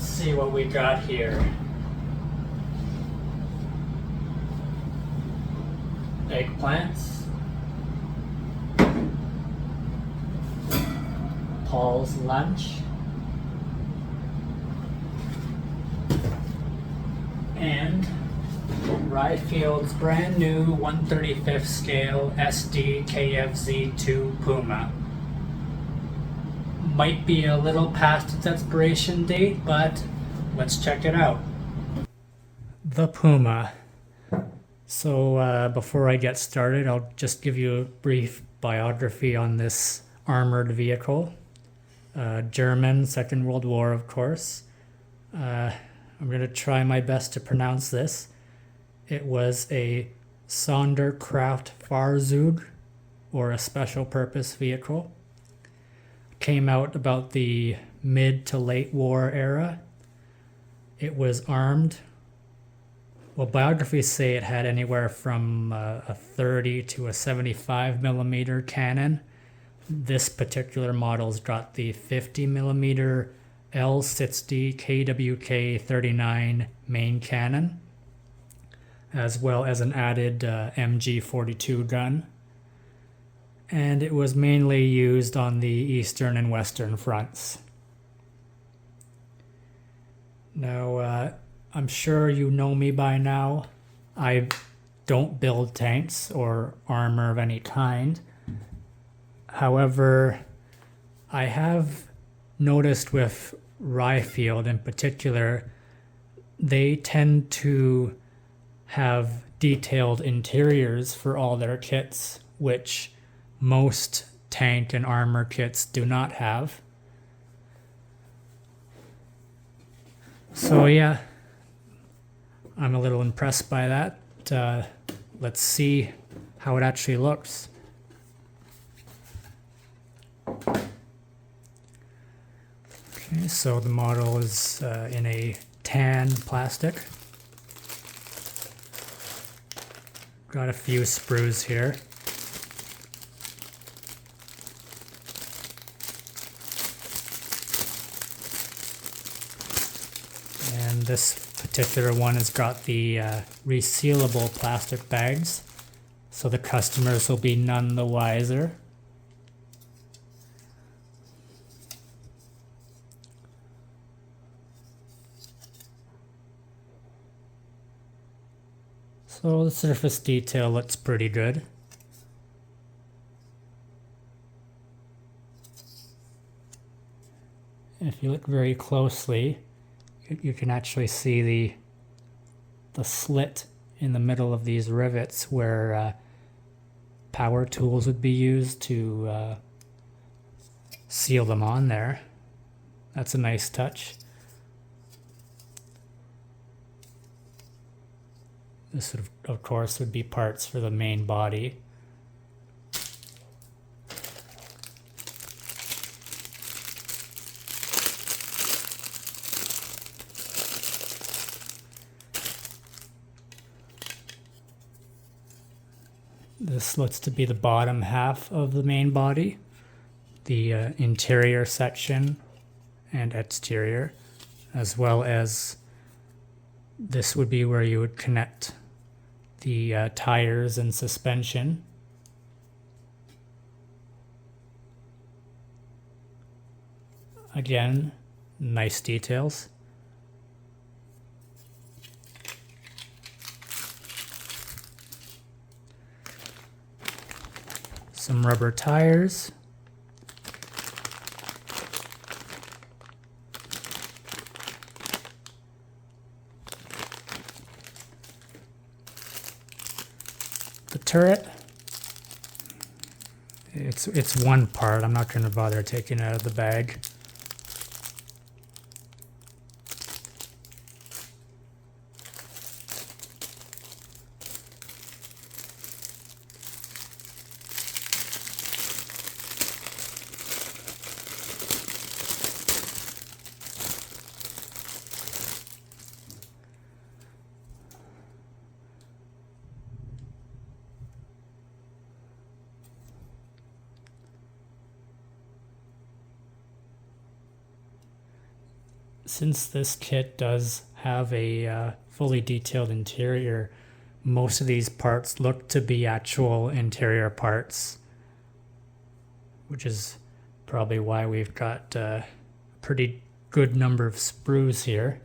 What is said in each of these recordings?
Let's see what we got here. Eggplants. Paul's lunch. And RyeField's brand new 1/35th scale Sd.kfz PUMA. Might be a little past its expiration date, but let's check it out. The PUMA. So before I get started, I'll just give you a brief biography on this armored vehicle. German, Second World War, of course. I'm going to try my best to pronounce this. It was a Sonderkraftfahrzeug, or a special purpose vehicle. Came out about the mid to late war era. It was armed. Well, biographies say it had anywhere from a 30 to a 75 millimeter cannon. This particular model's got the 50 millimeter L60 KWK 39 main cannon, as well as an added MG42 gun. And it was mainly used on the eastern and western fronts. Now, I'm sure you know me by now. I don't build tanks or armor of any kind. However, I have noticed with RyeField in particular, they tend to have detailed interiors for all their kits, which most tank and armor kits do not have. So yeah, I'm a little impressed by that. Let's see how it actually looks. Okay, so the model is in a tan plastic. Got a few sprues here. And this particular one has got the resealable plastic bags, so the customers will be none the wiser. So the surface detail looks pretty good. If you look very closely, you can actually see the slit in the middle of these rivets where power tools would be used to seal them on there. That's a nice touch. This would, of course, would be parts for the main body. This looks to be the bottom half of the main body, the interior section and exterior, as well as this would be where you would connect the tires and suspension. Again, nice details. Some rubber tires. The turret, it's one part. I'm not going to bother taking it out of the bag. since this kit does have a fully detailed interior, most of these parts look to be actual interior parts, which is probably why we've got a pretty good number of sprues here.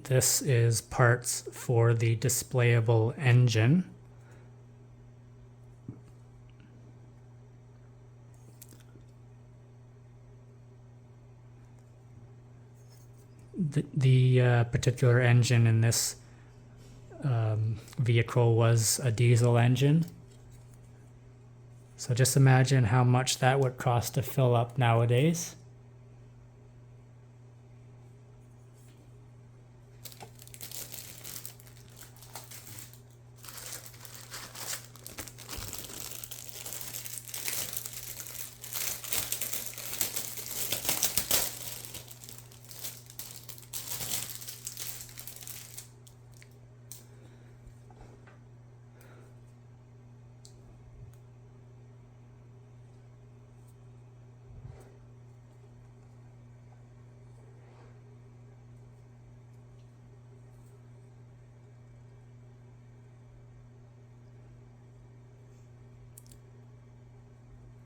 This is parts for the displayable engine. The particular engine in this vehicle was a diesel engine. So just imagine how much that would cost to fill up nowadays.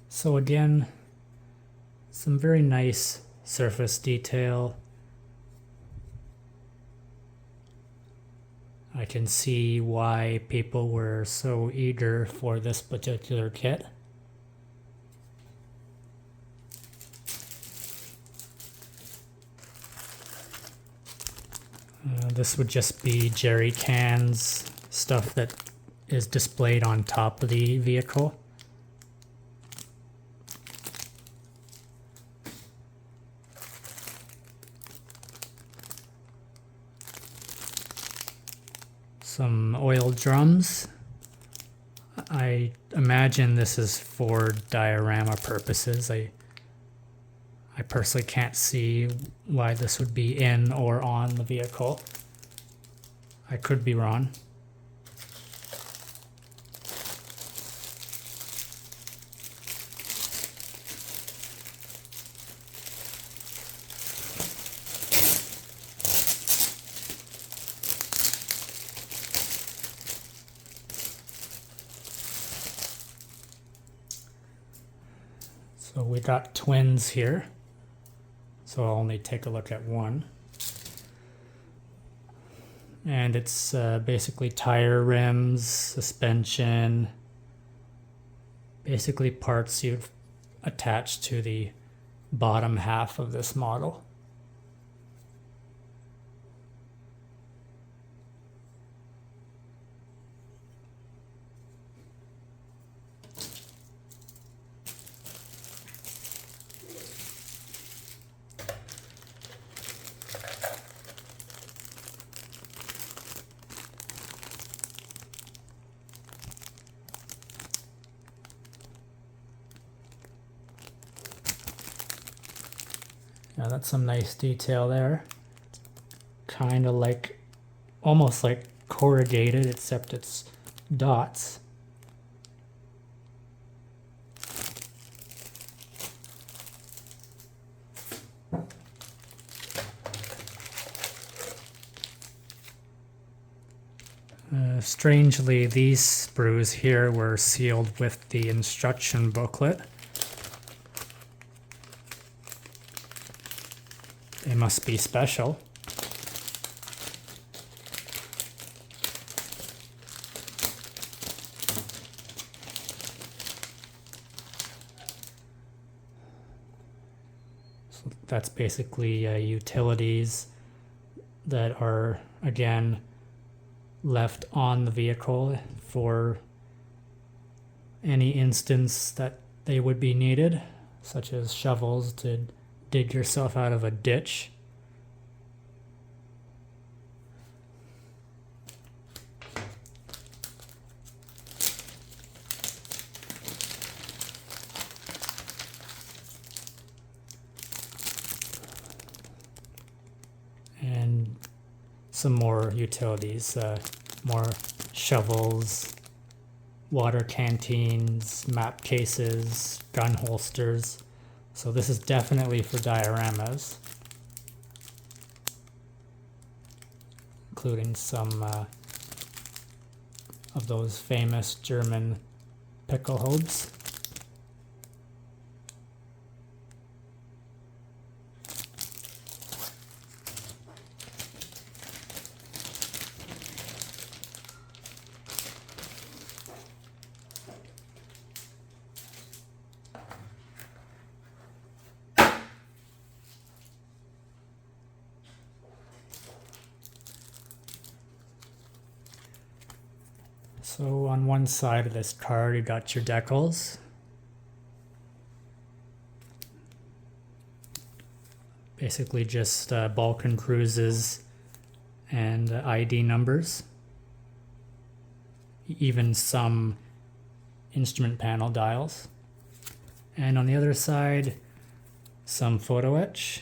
So again, some very nice surface detail. I can see why people were so eager for this particular kit. This would just be jerry cans, stuff that is displayed on top of the vehicle. Some oil drums. I imagine this is for diorama purposes. I personally can't see why this would be in or on the vehicle. I could be wrong. So we got twins here, so I'll only take a look at one. And it's basically tire rims, suspension, basically parts you've attached to the bottom half of this model. Now that's some nice detail there. Kind of like, almost like corrugated, except it's dots. Strangely, these sprues here were sealed with the instruction booklet. They must be special. So that's basically utilities that are, again, left on the vehicle for any instance that they would be needed, such as shovels to dig yourself out of a ditch. some more utilities, more shovels, water canteens, map cases, gun holsters. So this is definitely for dioramas, including some of those famous German pickle hobes. So on one side of this card, you got your decals. Basically just Balkan cruises and ID numbers. Even some instrument panel dials. And on the other side, some photo etch.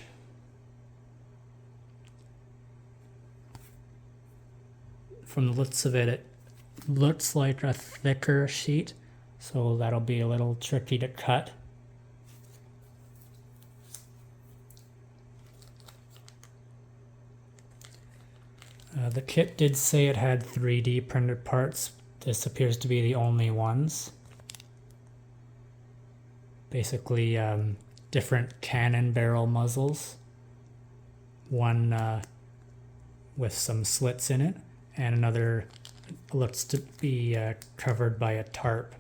From the looks of it, it looks like a thicker sheet, so that'll be a little tricky to cut. The kit did say it had 3D printed parts. This appears to be the only ones. Basically, different cannon barrel muzzles. One with some slits in it, and another looks to be covered by a tarp.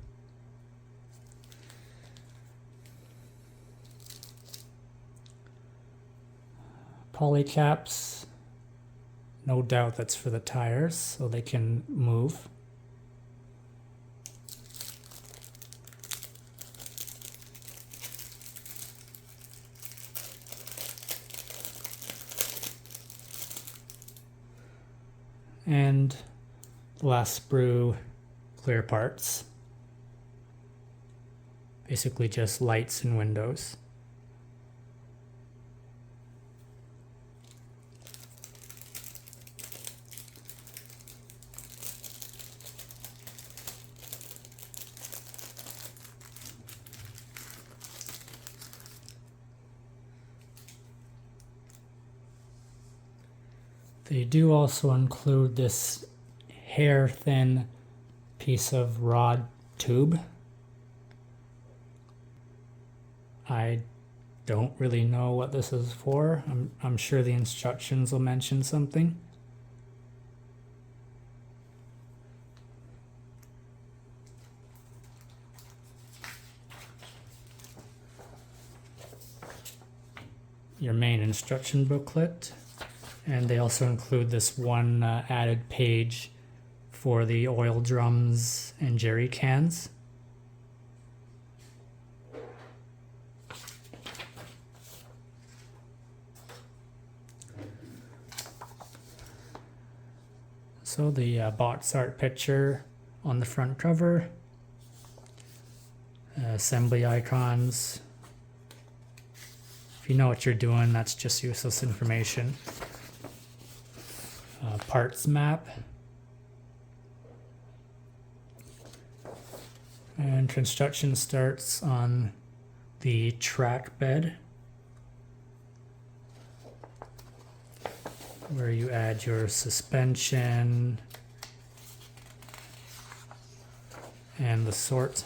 Polycaps, no doubt that's for the tires so they can move. And last sprue clear parts. Basically just lights and windows. They do also include this hair-thin piece of rod tube. I don't really know what this is for. I'm sure the instructions will mention something. Your main instruction booklet. And they also include this one added page for the oil drums and jerry cans. So the box art picture on the front cover, assembly icons. If you know what you're doing, that's just useless information. Parts map. And construction starts on the track bed, where you add your suspension and the sort.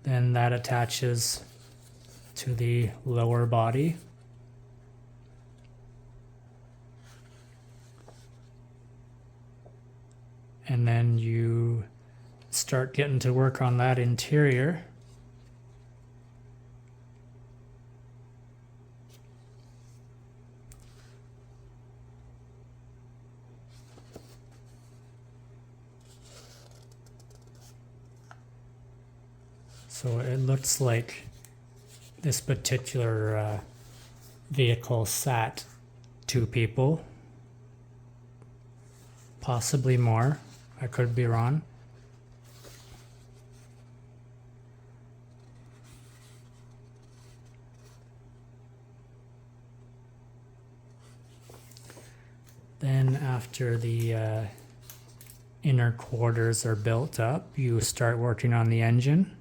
Then that attaches to the lower body. And then you start getting to work on that interior. So it looks like this particular vehicle sat 2 people, possibly more. I could be wrong. Then after the inner quarters are built up, you start working on the engine.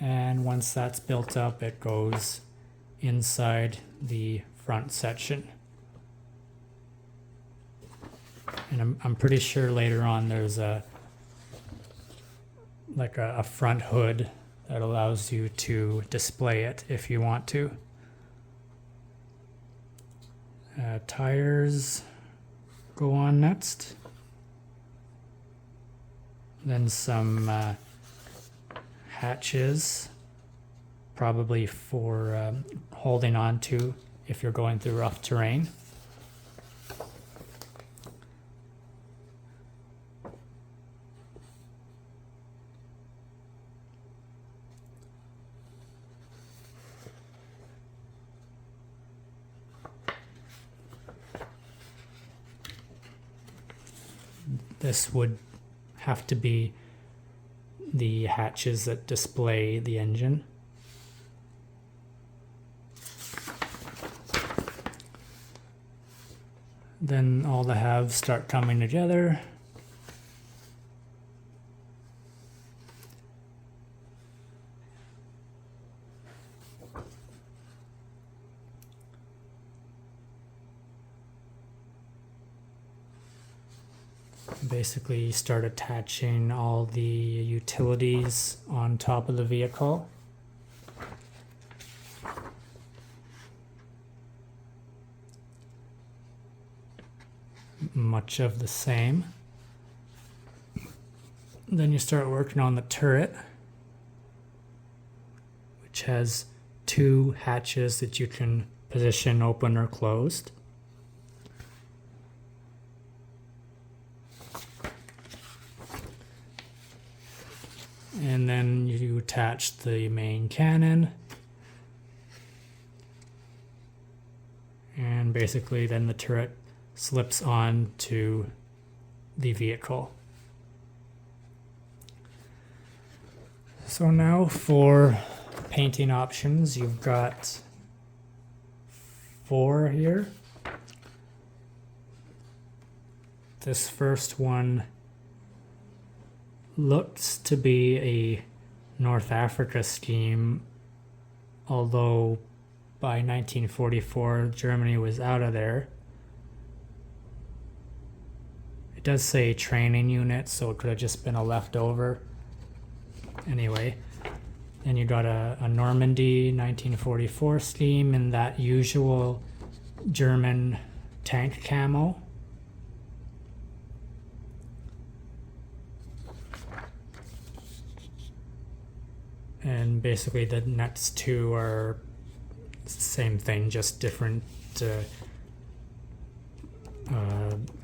And once that's built up, it goes inside the front section. And I'm pretty sure later on there's a front hood that allows you to display it if you want to. Tires go on next. Then some hatches, probably for holding on to if you're going through rough terrain. This would have to be the hatches that display the engine. Then all the halves start coming together. Basically, you start attaching all the utilities on top of the vehicle. Much of the same. Then you start working on the turret, which has two hatches that you can position open or closed. And then you attach the main cannon. And basically then the turret slips on to the vehicle. So now for painting options, you've got 4 here. This first one looks to be a North Africa scheme, although by 1944 Germany was out of there. It does say training unit, so it could have just been a leftover. Anyway, then you got a Normandy 1944 scheme in that usual German tank camo. And basically the next 2 are the same thing, just different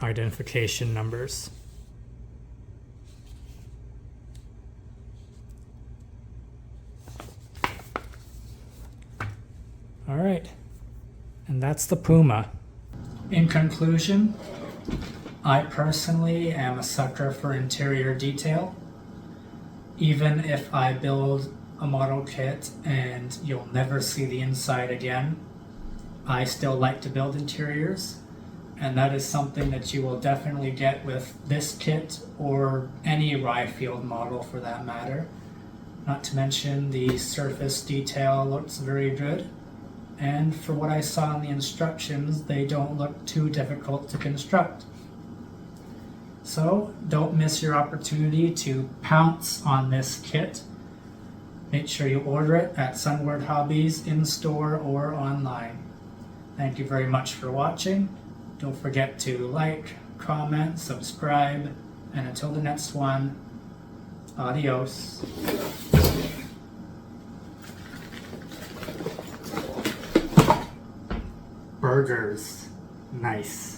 identification numbers. All right, and that's the Puma. In conclusion, I personally am a sucker for interior detail. Even if I build a model kit and you'll never see the inside again, I still like to build interiors, and that is something that you will definitely get with this kit or any RyeField model for that matter. Not to mention the surface detail looks very good, and for what I saw in the instructions, they don't look too difficult to construct. So don't miss your opportunity to pounce on this kit. Make sure you order it at Sunward Hobbies in store or online. Thank you very much for watching. Don't forget to like, comment, subscribe, and until the next one, adios. Burgers. Nice.